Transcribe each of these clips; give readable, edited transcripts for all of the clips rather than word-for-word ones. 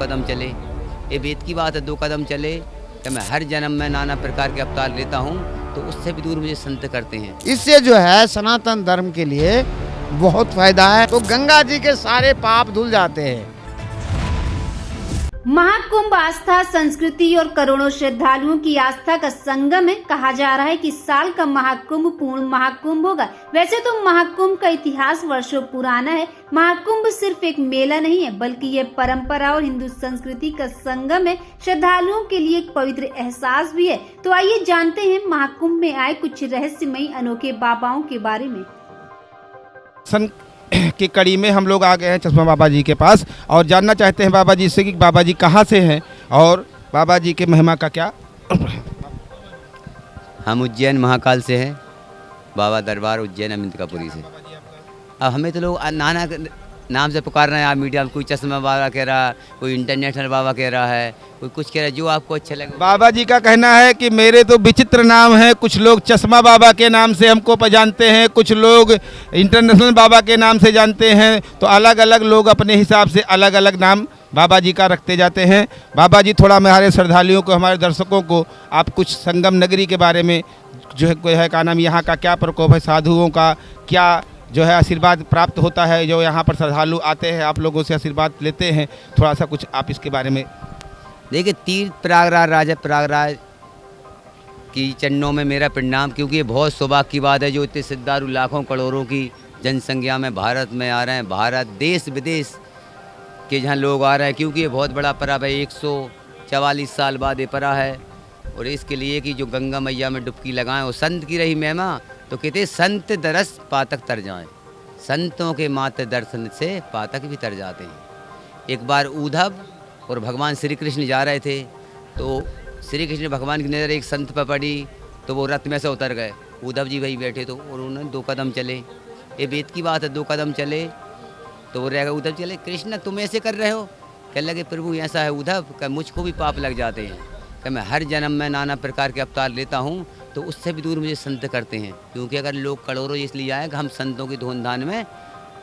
कदम चले। ये वेद की बात है, 2 कदम चले कि मैं हर जन्म में नाना प्रकार के अवतार लेता हूँ, तो उससे भी दूर मुझे संत करते हैं। इससे जो है सनातन धर्म के लिए बहुत फायदा है। तो गंगा जी के सारे पाप धुल जाते हैं। महाकुंभ आस्था, संस्कृति और करोड़ों श्रद्धालुओं की आस्था का संगम है। कहा जा रहा है कि साल का महाकुंभ पूर्ण महाकुंभ होगा। वैसे तो महाकुंभ का इतिहास वर्षों पुराना है। महाकुंभ सिर्फ एक मेला नहीं है, बल्कि ये परंपरा और हिंदू संस्कृति का संगम है। श्रद्धालुओं के लिए एक पवित्र एहसास भी है। तो आइए जानते हैं महाकुंभ में आए कुछ रहस्यमयी अनोखे बाबाओं के बारे में। की कड़ी में हम लोग आ गए हैं चश्मा बाबा जी के पास और जानना चाहते हैं बाबा जी से कि बाबा जी कहाँ से हैं और बाबा जी के महिमा का क्या। हम उज्जैन महाकाल से हैं, बाबा दरबार उज्जैन अमिंदकापुरी से। अब हमें तो लोग नाना नाम से पुकार रहे हैं। आप मीडिया में कोई चश्मा बाबा कह रहा है, कोई इंटरनेशनल बाबा कह रहा है, कोई कुछ कह रहा है, जो आपको अच्छा लगे। बाबा जी का कहना है कि मेरे तो विचित्र नाम है। कुछ लोग चश्मा बाबा के नाम से हमको जानते हैं, कुछ लोग इंटरनेशनल बाबा के नाम से जानते हैं। तो अलग अलग लोग अपने हिसाब से अलग अलग नाम बाबा जी का रखते जाते हैं। बाबा जी थोड़ा हमारे श्रद्धालुओं को, हमारे दर्शकों को आप कुछ संगम नगरी के बारे में जो है कोई है का नाम, यहाँ का क्या प्रकोप है, साधुओं का क्या जो है आशीर्वाद प्राप्त होता है, जो यहाँ पर श्रद्धालु आते हैं आप लोगों से आशीर्वाद लेते हैं, थोड़ा सा कुछ आप इसके बारे में। देखिए, तीर्थ प्रयागराज राजा प्रयागराज की चरणों में मेरा प्रणाम, क्योंकि ये बहुत सौभाग्य की बात है जो इतने श्रद्धालु लाखों करोड़ों की जनसंख्या में भारत में आ रहे हैं। भारत देश विदेश के जहाँ लोग आ रहे हैं, क्योंकि ये बहुत बड़ा पर्व है। 144 साल बाद ये पर्व है और इसके लिए कि जो गंगा मैया में डुबकी लगाएं और संत की रही महिमा, तो कहते संत दरस पातक तर जाएं। संतों के मात्र दर्शन से पातक भी तर जाते हैं। एक बार उद्धव और भगवान श्री कृष्ण जा रहे थे, तो श्री कृष्ण भगवान की नज़र एक संत पर पड़ी, तो वो रथ में से उतर गए। उद्धव जी वही बैठे, तो उन्होंने 2 कदम चले। ये वेद की बात है, 2 कदम चले तो वो रह गए। उद्धव चले, कृष्ण तुम ऐसे कर रहे हो? कहने लगे, प्रभु ऐसा है उद्धव कि मुझको भी पाप लग जाते हैं, कि मैं हर जन्म में नाना प्रकार के अवतार लेता हूँ, तो उससे भी दूर मुझे संत करते हैं। क्योंकि अगर लोग करोड़ों इसलिए आए कि हम संतों की धूमधाम में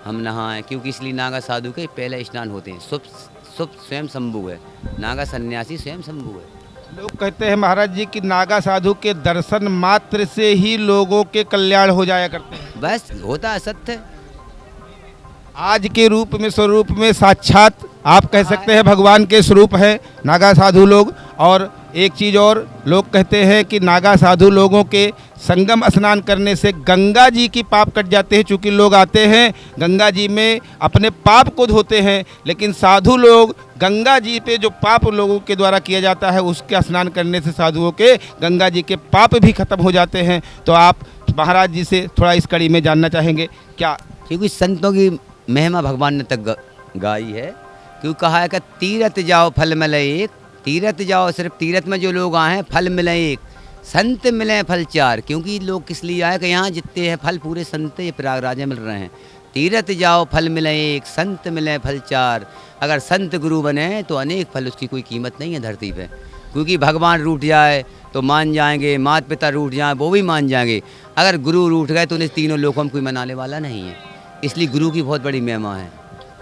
हम नहाएं, क्योंकि इसलिए नागा साधु के पहले स्नान होते हैं। शुभ स्वयं शंभु है, नागा सन्यासी स्वयं शंभु है। लोग कहते हैं महाराज जी कि नागा साधु के दर्शन मात्र से ही लोगों के कल्याण हो जाया करते हैं। बस होता है सत्य। आज के रूप में, स्वरूप में साक्षात आप कह सकते हैं भगवान के स्वरूप है नागा साधु लोग। और एक चीज़ और, लोग कहते हैं कि नागा साधु लोगों के संगम स्नान करने से गंगा जी की पाप कट जाते हैं। चूँकि लोग आते हैं गंगा जी में अपने पाप को धोते हैं, लेकिन साधु लोग गंगा जी पे जो पाप लोगों के द्वारा किया जाता है, उसके स्नान करने से साधुओं के गंगा जी के पाप भी खत्म हो जाते हैं। तो आप महाराज जी से थोड़ा इस कड़ी में जानना चाहेंगे क्या? क्योंकि संतों की महिमा भगवान ने तक गाई है। क्यों कहा है कि तीरथ जाओ फल मिले एक, तीरथ जाओ, सिर्फ तीरथ में जो लोग आए हैं फल मिले एक, संत मिले फल 4। क्योंकि लोग किस लिए आए कि यहाँ जितने हैं फल पूरे संत ये प्रयागराज में मिल रहे हैं। तीरथ जाओ फल मिले एक, संत मिले फल 4। अगर संत गुरु बने तो अनेक फल, उसकी कोई कीमत नहीं है धरती पे। क्योंकि भगवान रूठ जाए तो मान जाएंगे, माता पिता रूठ जाए वो भी मान जाएंगे। अगर गुरु रूठ गए तो उन्हें तीनों लोगों में कोई मनाने वाला नहीं है। इसलिए गुरु की बहुत बड़ी महिमा है।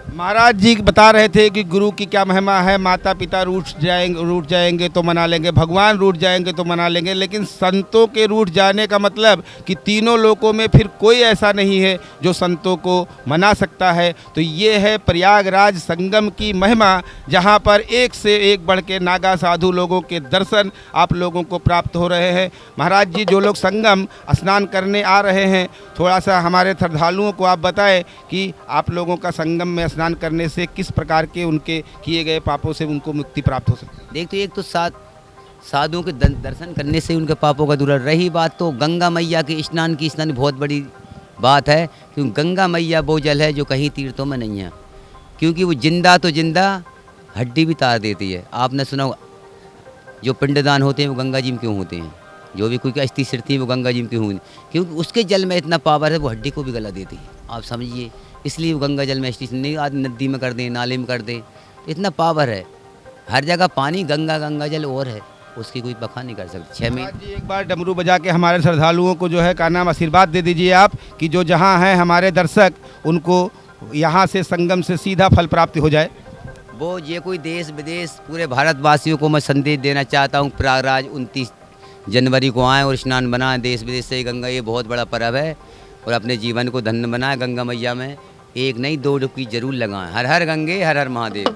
महाराज जी बता रहे थे कि गुरु की क्या महिमा है। माता पिता रूठ जाएंगे तो मना लेंगे, भगवान रूठ जाएंगे तो मना लेंगे, लेकिन संतों के रूठ जाने का मतलब कि तीनों लोकों में फिर कोई ऐसा नहीं है जो संतों को मना सकता है। तो ये है प्रयागराज संगम की महिमा, जहाँ पर एक से एक बढ़ के नागा साधु लोगों के दर्शन आप लोगों को प्राप्त हो रहे हैं। महाराज जी, जो लोग संगम स्नान करने आ रहे हैं, थोड़ा सा हमारे श्रद्धालुओं को आप बताएं कि आप लोगों का संगम में स्नान करने से किस प्रकार के उनके किए गए पापों से उनको मुक्ति प्राप्त हो सकती है। देख, तो एक तो साधुओं के दर्शन करने से उनके पापों का दूर। रही बात तो गंगा मैया के स्नान की, स्नान बहुत बड़ी बात है। क्योंकि गंगा मैया वो जल है जो कहीं तीर्थों में नहीं है। क्योंकि वो जिंदा तो जिंदा हड्डी भी तार देती है। आपने सुना जो पिंडदान होते हैं वो गंगा जी में क्यों होते हैं, जो भी कोई की अस्थि सिरती है वो गंगा जी में क्यों होती, क्योंकि उसके जल में इतना पावर है, वो हड्डी को भी गला देती है। आप समझिए, इसलिए वो गंगा जल में अस्थि नहीं, आदमी नदी में कर दें, नाले में कर दें, इतना पावर है। हर जगह पानी, गंगा जल और है, उसकी कोई बखान नहीं कर सकते। 6 महीने जी एक बार डमरू बजा के हमारे श्रद्धालुओं को जो है का नाम आशीर्वाद दे दीजिए आप, कि जो जहाँ हैं हमारे दर्शक, उनको यहाँ से संगम से सीधा फल प्राप्ति हो जाए। वो ये कोई देश विदेश पूरे भारतवासियों को मैं संदेश देना चाहता हूँ, प्रयागराज 29 जनवरी को आएँ और स्नान बनाएं। देश विदेश से गंगा ये बहुत बड़ा पर्व है और अपने जीवन को धन्य बनाएं। गंगा मैया में एक नहीं 2 डुबकी जरूर लगाएं। हर हर गंगे, हर हर महादेव।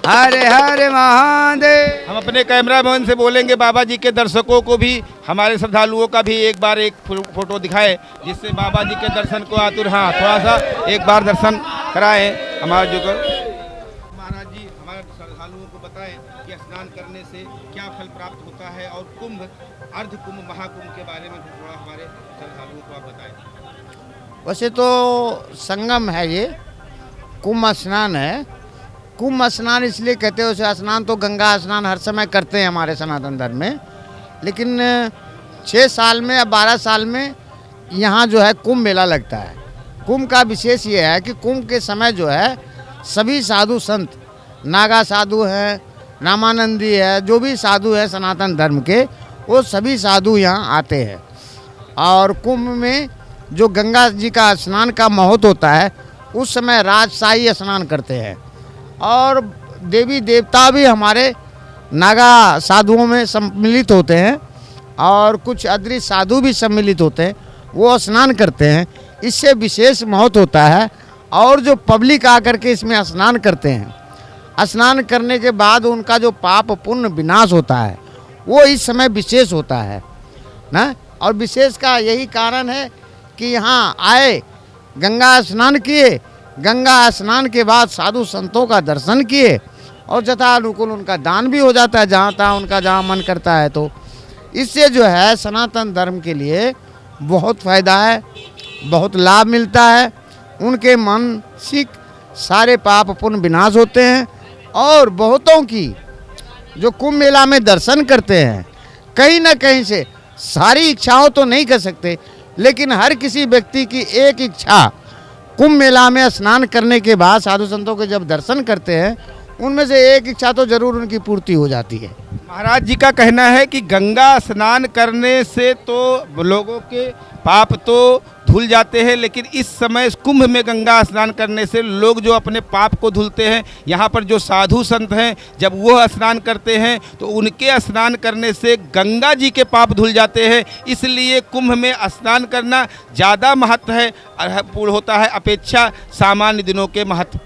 हरे हरे महादेव। हम अपने कैमरामैन से बोलेंगे बाबा जी के दर्शकों को भी, हमारे श्रद्धालुओं का भी एक बार एक फोटो दिखाए, जिससे बाबा जी के दर्शन को आतुर, हाँ थोड़ा सा एक बार दर्शन कराएं हमारे जो महाराज जी हमारे श्रद्धालुओं को बताएं कि स्नान करने से क्या फल प्राप्त होता है, और कुंभ, अर्ध कुंभ, महाकुंभ के बारे में भी थोड़ा हमारे श्रद्धालुओं को आप बताएं। वैसे तो संगम है ये, कुंभ स्नान है। कुंभ स्नान इसलिए कहते हैं, उसे स्नान तो गंगा स्नान हर समय करते हैं हमारे सनातन धर्म में, लेकिन 6 साल में या 12 साल में यहाँ जो है कुंभ मेला लगता है। कुंभ का विशेष ये है कि कुंभ के समय जो है सभी साधु संत, नागा साधु हैं, रामानंदी है, जो भी साधु हैं सनातन धर्म के, वो सभी साधु यहाँ आते हैं। और कुंभ में जो गंगा जी का स्नान का महत्व होता है, उस समय राजशाही स्नान करते हैं और देवी देवता भी हमारे नागा साधुओं में सम्मिलित होते हैं और कुछ अदृश्य साधु भी सम्मिलित होते हैं, वो स्नान करते हैं। इससे विशेष महत्व होता है। और जो पब्लिक आकर के इसमें स्नान करते हैं, स्नान करने के बाद उनका जो पाप पुण्य विनाश होता है, वो इस समय विशेष होता है ना। और विशेष का यही कारण है कि यहाँ आए, गंगा स्नान किए, गंगा स्नान के बाद साधु संतों का दर्शन किए और यथानुकूल उनका दान भी हो जाता है, जहाँ तहाँ उनका जहाँ मन करता है। तो इससे जो है सनातन धर्म के लिए बहुत फ़ायदा है, बहुत लाभ मिलता है। उनके मानसिक सारे पाप पुण्य विनाश होते हैं। और बहुतों की जो कुंभ मेला में दर्शन करते हैं, कहीं ना कहीं से सारी इच्छाओं तो नहीं कर सकते, लेकिन हर किसी व्यक्ति की एक इच्छा कुंभ मेला में स्नान करने के बाद साधु संतों के जब दर्शन करते हैं, उनमें से एक इच्छा तो जरूर उनकी पूर्ति हो जाती है। महाराज जी का कहना है कि गंगा स्नान करने से तो लोगों के पाप तो धुल जाते हैं, लेकिन इस समय कुंभ में गंगा स्नान करने से लोग जो अपने पाप को धुलते हैं, यहाँ पर जो साधु संत हैं जब वो स्नान करते हैं तो उनके स्नान करने से गंगा जी के पाप धुल जाते हैं। इसलिए कुंभ में स्नान करना ज़्यादा महत्व है पूर्ण होता है अपेक्षा सामान्य दिनों के महत्व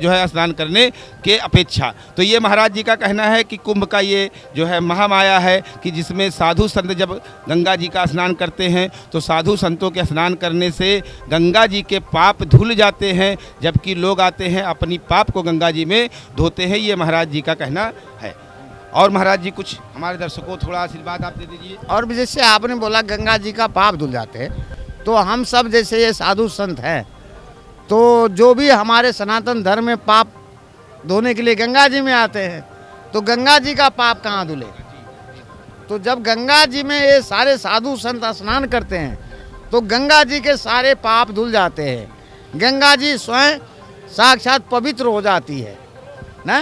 जो है स्नान करने के अपेक्षा। तो ये महाराज जी का कहना है कि कुंभ का ये जो है महामाया है कि जिसमें साधु संत जब गंगा जी का स्नान करते हैं तो साधु संतों के स्नान करने से गंगा जी के पाप धुल जाते हैं, जबकि लोग आते हैं अपनी पाप को गंगा जी में धोते हैं। ये महाराज जी का कहना है। और महाराज जी कुछ हमारे दर्शकों को थोड़ा आशीर्वाद आप दे दीजिए। और जैसे आपने बोला गंगा जी का पाप धुल जाते हैं, तो हम सब जैसे ये साधु संत हैं, तो जो भी हमारे सनातन धर्म में पाप धोने के लिए गंगा जी में आते हैं, तो गंगा जी का पाप कहाँ धुले? तो जब गंगा जी में ये सारे साधु संत स्नान करते हैं तो गंगा जी के सारे पाप धुल जाते हैं। गंगा जी स्वयं साक्षात पवित्र हो जाती है ना।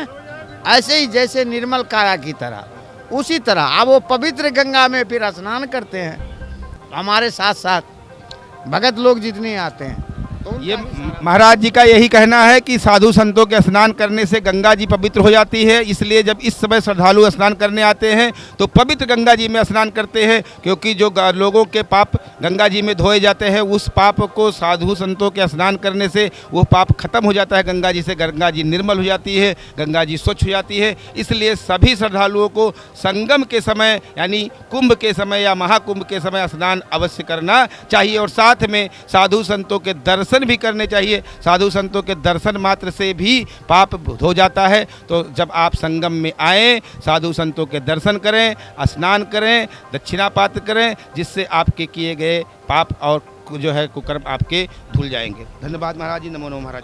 ऐसे ही जैसे निर्मल काया की तरह, उसी तरह अब वो पवित्र गंगा में फिर स्नान करते हैं। हमारे साथ साथ भगत लोग जितने आते हैं, तो ये महाराज जी का यही कहना है कि साधु संतों के स्नान करने से गंगा जी पवित्र हो जाती है। इसलिए जब इस समय श्रद्धालु स्नान करने आते हैं तो पवित्र गंगा जी में स्नान करते हैं, क्योंकि जो लोगों के पाप गंगा जी में धोए जाते हैं, उस पाप को साधु संतों के स्नान करने से वो पाप खत्म हो जाता है गंगा जी से। गंगा जी निर्मल हो जाती है, गंगा जी स्वच्छ हो जाती है। इसलिए सभी श्रद्धालुओं को संगम के समय यानी कुंभ के समय या महाकुंभ के समय स्नान अवश्य करना चाहिए और साथ में साधु संतों के दर्शन भी करने चाहिए। साधु संतों के दर्शन मात्र से भी पाप हो जाता है। तो जब आप संगम में आएँ, साधु संतों के दर्शन करें, स्नान करें, दक्षिणापात करें, जिससे आपके किए गए पाप और जो है कुकर्म आपके धुल जाएंगे। धन्यवाद महाराज जी। नमो नमो महाराज।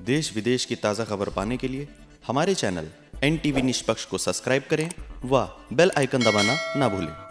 देश विदेश की ताज़ा खबर पाने के लिए हमारे चैनल NTV निष्पक्ष को सब्सक्राइब करें व बेल आइकन दबाना ना भूलें।